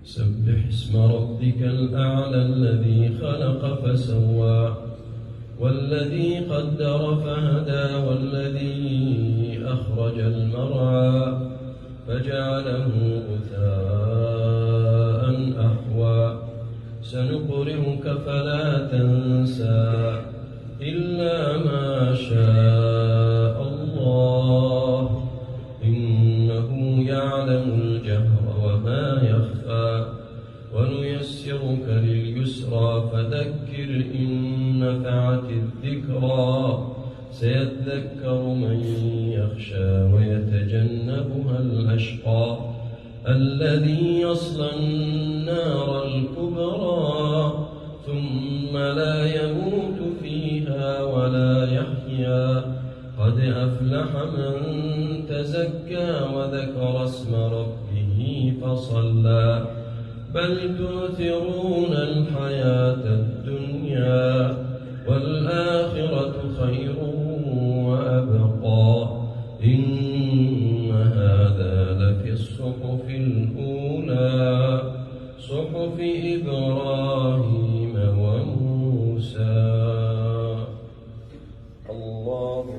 سبح اسم ربك الأعلى الذي خلق فسوى والذي قدر فهدى والذي أخرج المرعى فجعله غثاء أحوى سنقرئك فلا تنسى إلا ما شاء الله إنه يعلم الجهر وما يخفى ونيسرك لليسرى فذكر إن نفعت الذكرى سيذكر من يخشى ويتجنبها الأشقى الذي يصلى النار الكبرى ثم لا يموت فيها ولا يحيا قد أفلح من تزكى وذكر اسم ربه فصلى بل تؤثرون الحياة الدنيا والآخرة خير وأبقى إن هذا لفي الصحف الأولى صحف إبراهيم وموسى.